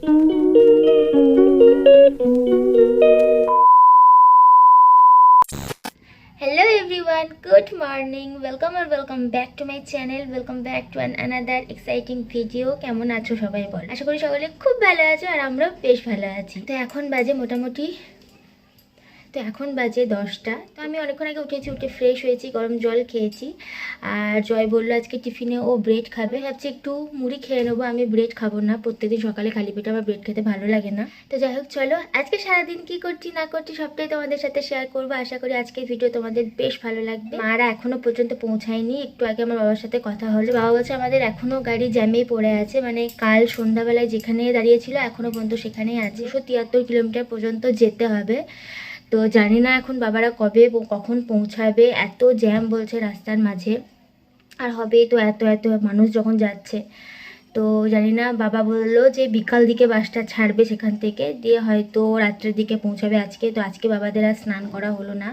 Hello everyone, good morning. Welcome back to my channel. Welcome back to another exciting video. কেমন আছো সবাই বল? আশা করি সকলে খুব ভালো আছো আর আমরা বেশ ভালো আছি। তো এখন বাজে মোটামুটি 10টা। তো আমি অনেকক্ষণ আগে উঠেছি, উঠে ফ্রেশ হয়েছি, গরম জল খেয়েছি। আর জয় বললো আজকে টিফিনে ও ব্রেড খাবে। ভাবছি একটু মুড়ি খেয়ে নেবো, আমি ব্রেড খাবো না। প্রত্যেকদিন সকালে খালি পেটে আমার ব্রেড খেতে ভালো লাগে না। তো যাই হোক, চলো আজকে সারাদিন কি করছি না করছি সবটাই তোমাদের সাথে শেয়ার করবো। আশা করি আজকের ভিডিও তোমাদের বেশ ভালো লাগবে। মারা এখনো পর্যন্ত পৌঁছায়নি। একটু আগে আমার বাবার সাথে কথা হলো। বাবা বলছে আমাদের এখনো গাড়ি জ্যামেই পড়ে আছে, মানে কাল সন্ধ্যাবেলায় যেখানে দাঁড়িয়েছিল এখনো পর্যন্ত সেখানেই আছে। 173 কিলোমিটার পর্যন্ত যেতে হবে। তো জানি না এখন বাবারা কখন পৌঁছাবে, এত জ্যাম বলছে রাস্তার মাঝে। আর হবে তো এত মানুষ যখন যাচ্ছে। তো জানি না, বাবা বললো যে বিকাল দিকে বাসটা ছাড়বে সেখান থেকে, দিয়ে হয়তো রাত্রের দিকে পৌঁছাবে আজকে। তো আজকে বাবাদের আর স্নান করা হলো না।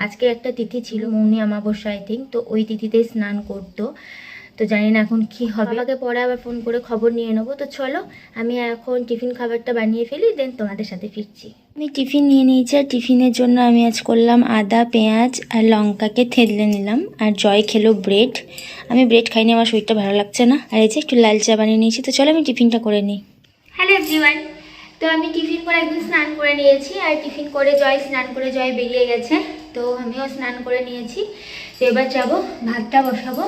আজকে একটা তিথি ছিল, মৌনি অমাবস্যা আই থিঙ্ক, তো ওই তিথিতেই স্নান করতো। তো জানি না এখন কি হবে। বাবাকে পরে আবার ফোন করে খবর নিয়ে নেবো। তো চলো আমি এখন টিফিন খাবারটা বানিয়ে ফেলি, দেন তোমাদের সাথে ফিরছি। আমি টিফিন নিয়ে নিয়েছি, আর টিফিনের জন্য আমি আজ করলাম আদা পেঁয়াজ আর লঙ্কাকে থেতলে নিলাম। আর জয় খেলো ব্রেড। আমি ব্রেড খাইনি, আমার শরীরটা ভালো লাগছে না। আর এই যে একটু লাল চা বানিয়ে নিয়েছি। তো চলো আমি টিফিনটা করে নিই। হ্যালো এভরিওয়ান, তো আমি টিফিন করে একদম স্নান করে নিয়েছি। আর টিফিন করে জয় স্নান করে জয় বেরিয়ে গেছে। তো আমিও স্নান করে নিয়েছি। তো এবার যাবো ভাতটা বসাবো।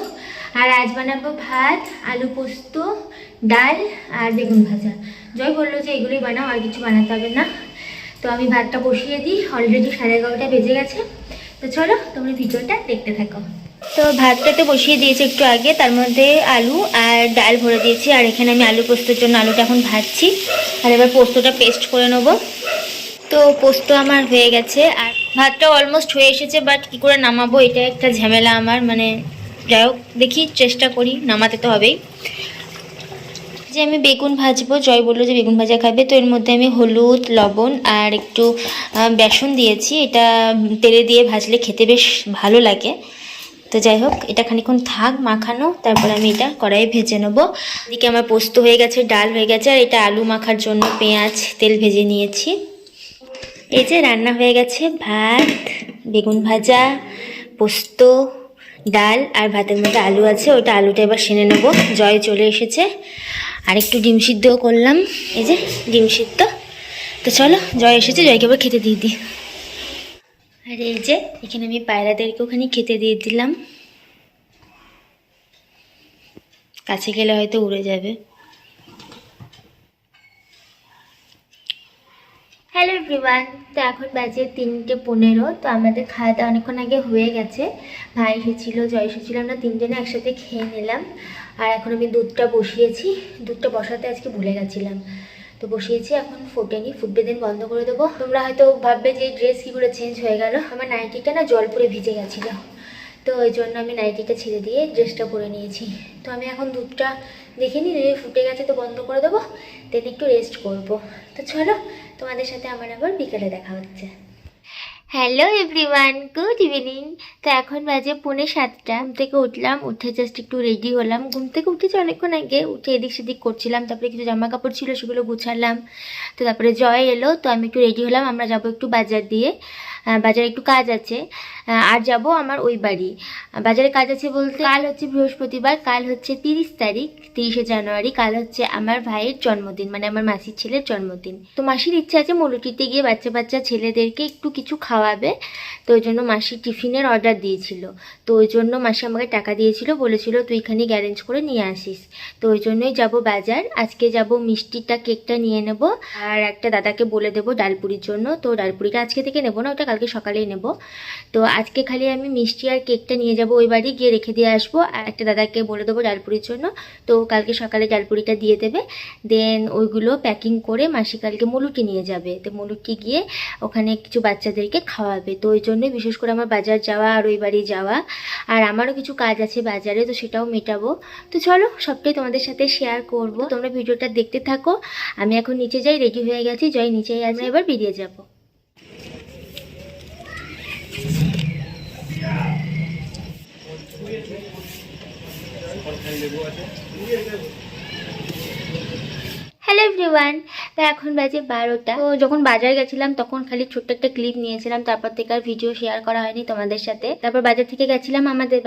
আর আজ বানাবো ভাত, আলু পোস্ত, ডাল আর বেগুন ভাজা। জয় বললো যে এগুলোই বানাও, আর কিছু বানাতে হবে না। তো আমি ভাতটা বসিয়ে দিই, অলরেডি 11:30 বেজে গেছে। তো চলো তোমরা ভিডিওটা দেখতে থাকো। তো ভাতটাতে বসিয়ে দিয়েছি একটু আগে, তার মধ্যে আলু আর ডাল ভরে দিয়েছি। আর এখানে আমি আলু পোস্তর জন্য আলুটা এখন ভাজছি। আর এবার পোস্তটা পেস্ট করে নেবো। তো পোস্ত আমার হয়ে গেছে, আর ভাতটা অলমোস্ট হয়ে এসেছে। বাট কী করে নামাবো এটা একটা ঝামেলা আমার, মানে যাই হোক দেখি, চেষ্টা করি, নামাতে তো হবেই। যে আমি বেগুন ভাজবো, জয় বললো যে বেগুন ভাজা খাবে। তো এর মধ্যে আমি হলুদ, লবণ আর একটু বেসন দিয়েছি। এটা তেলে দিয়ে ভাজলে খেতে বেশ ভালো লাগে। তো যাই হোক, এটা খানিক্ষণ থাক মাখানো, তারপর আমি এটা কড়াইয়ে ভেজে নেবো। এদিকে আমার পোস্ত হয়ে গেছে, ডাল হয়ে গেছে। আর এটা আলু মাখার জন্য পেঁয়াজ তেল ভেজে নিয়েছি। এই যে রান্না হয়ে গেছে, ভাত, বেগুন ভাজা, পোস্ত, ডাল আর ভাতের মধ্যে আলু আছে। ওটা আলুটা এবার সেনে নেবো। জয় চলে এসেছে। আর একটু ডিম সিদ্ধও করলাম, এই যে ডিম সিদ্ধ। তো চলো জয় এসেছে, জয়কে এবার খেতে দিয়ে দিই। আর এই যে এখানে আমি পায়রাদেরকে ওখানে খেতে দিয়ে দিলাম। কাছে গেলে হয়তো উড়ে যাবে। হ্যালো এভরিওয়ান, তো এখন বাজে 3:15। তো আমাদের খাওয়া দাওয়া অনেকক্ষণ আগে হয়ে গেছে। ভাই এসেছিলো, জয় এসেছিলো, আমরা তিনজনে একসাথে খেয়ে নিলাম। আর এখন আমি দুধটা বসিয়েছি। দুধটা বসাতে আজকে ভুলে গেছিলাম, তো বসিয়েছি। এখন ফোটেনি, ফুটবে দিন বন্ধ করে দেবো। তোমরা হয়তো ভাববে যে ড্রেস কী করে চেঞ্জ হয়ে গেল। আমার নাইটিটা না জল পরে ভিজে গেছিলো, তো ওই জন্য আমি নাইটিটা ছেড়ে দিয়ে ড্রেসটা পরে নিয়েছি। তো আমি এখন দুধটা দেখিনি, ফুটে গেছে তো বন্ধ করে দেবো, দেন একটু রেস্ট করব। তো চলো তোমাদের সাথে আমার আবার বিকালে দেখা হচ্ছে। Hello everyone, good evening. তো এখন বাজে 6:45। ঘুম থেকে উঠলাম, উঠে জাস্ট একটু রেডি হলাম। ঘুম থেকে উঠেছি অনেকক্ষণ আগে, উঠে এদিক সেদিক করছিলাম। তারপরে কিছু জামা কাপড় ছিল সেগুলো গুছালাম। তো তারপরে জয় এলো, তো আমি একটু রেডি হলাম। আমরা যাব একটু বাজার দিয়ে, বাজারে একটু কাজ আছে। আর যাব আমার ওই বাড়ি। বাজারে কাজ আছে বলতে, কাল হচ্ছে বৃহস্পতিবার, কাল হচ্ছে 30 তারিখ, 30শে জানুয়ারি। কাল হচ্ছে আমার ভাইয়ের জন্মদিন, মানে আমার মাসির ছেলের জন্মদিন। তো মাসির ইচ্ছা আছে মলুটিতে গিয়ে বাচ্চা ছেলেদেরকে একটু কিছু খাওয়াবে। তো ওই জন্য মাসি টিফিনের অর্ডার দিয়েছিল। তো ওই জন্য মাসি আমাকে টাকা দিয়েছিল, বলেছিল তুই এখানে গ্যারেঞ্জ করে নিয়ে আসিস। তো ওই জন্যই যাব বাজার। আজকে যাব মিষ্টিটা, কেকটা নিয়ে নেব। আর একটা দাদাকে বলে দেবো ডালপুরির জন্য। তো ডালপুরিটা আজকে থেকে নেবো না, ওটা কালকে সকালেই নেব। তো আজকে খালি আমি মিষ্টি আর কেকটা নিয়ে যাব, ওই বাড়ি গিয়ে রেখে দিয়ে আসবো। আর একটা দাদাকে বলে দেবো ডালপুরির জন্য, তো কালকে সকালে ডালপুরিটা দিয়ে দেবে। দেন ওইগুলো প্যাকিং করে মাসি কালকে মুলুটি নিয়ে যাবে। তো মুলুটি গিয়ে ওখানে কিছু বাচ্চাদেরকে খাওয়াবে। তো ওই জন্যই বিশেষ করে আমার বাজার যাওয়া আর ওই বাড়ি যাওয়া। আর আমারও কিছু কাজ আছে বাজারে, তো সেটাও মেটাবো। তো চলো সবটাই তোমাদের সাথে শেয়ার করব, তোমরা ভিডিওটা দেখতে থাকো। আমি এখন নিচে যাই, রেডি হয়ে গেছি, জয় নিচেই আছে, এবার বেরিয়ে যাবো। হ্যালো এভরিওয়ান, তো এখন বাজে 12টা। তো যখন বাজার গেছিলাম তখন খালি ছোট্ট একটা ক্লিপ নিয়েছিলাম, তারপর থেকে আর ভিডিও শেয়ার করা হয়নি তোমাদের সাথে। তারপর বাজার থেকে গেছিলাম আমাদের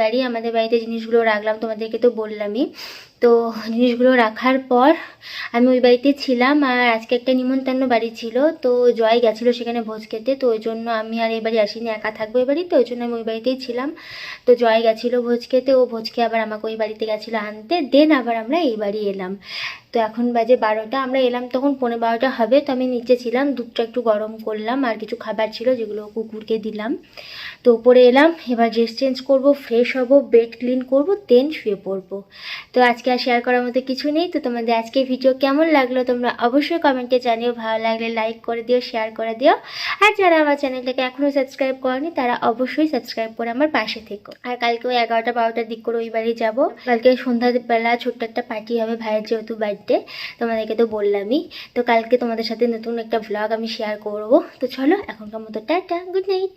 বাড়িতে জিনিসগুলো রাখলাম, তোমাদেরকে তো বললামই। তো জিনিসগুলো রাখার পর আমি ওই বাড়িতে ছিলাম, আর আজকে একটা নিমন্ত্রণ বাড়ি ছিল, তো জয় গেছিলো সেখানে ভোজ খেতে। তো ওই জন্য আমি আর এই বাড়ি আসিনি, একা থাকবো এই বাড়িতে, ওই জন্য আমি ওই বাড়িতেই ছিলাম। তো জয় গেছিলো ভোজ খেতে, ও ভোজ খেয়ে আবার আমাকে ওই বাড়িতে গেছিলো আনতে, দেন আবার আমরা এই বাড়ি এলাম। তো এখন বাজে 12টা, আমরা এলাম তখন 12:15 হবে। তো আমি নিচে ছিলাম, দুধটা একটু গরম করলাম, আর কিছু খাবার ছিল যেগুলো কুকুরকে দিলাম। তো উপরে এলাম, এবার ড্রেস চেঞ্জ করবো, ফ্রেশ হব, বেড ক্লিন করব, দেন শুয়ে পড়বো। তো আজকে আর শেয়ার করার মতো কিছু নেই। তো তোমাদের আজকে ভিডিও কেমন লাগলো তোমরা অবশ্যই কমেন্টে জানিও, ভালো লাগলে লাইক করে দিও, শেয়ার করে দিও। আর যারা আমার চ্যানেলটাকে এখনও সাবস্ক্রাইব করেনি তারা অবশ্যই সাবস্ক্রাইব করে আমার পাশে থেকো। আর কালকে ওই 11টা-12টার দিক করে ওই বাড়ি যাবো। কালকে সন্ধ্যাবেলা ছোট্ট একটা পার্টি হবে, ভাইয়ের যেহেতু বার্থডে, তোমাদেরকে তো বললামই। তো কালকে তোমাদের সাথে নতুন একটা ভ্লগ আমি শেয়ার করবো। তো চলো এখনকার মতো টাটা, গুড নাইট।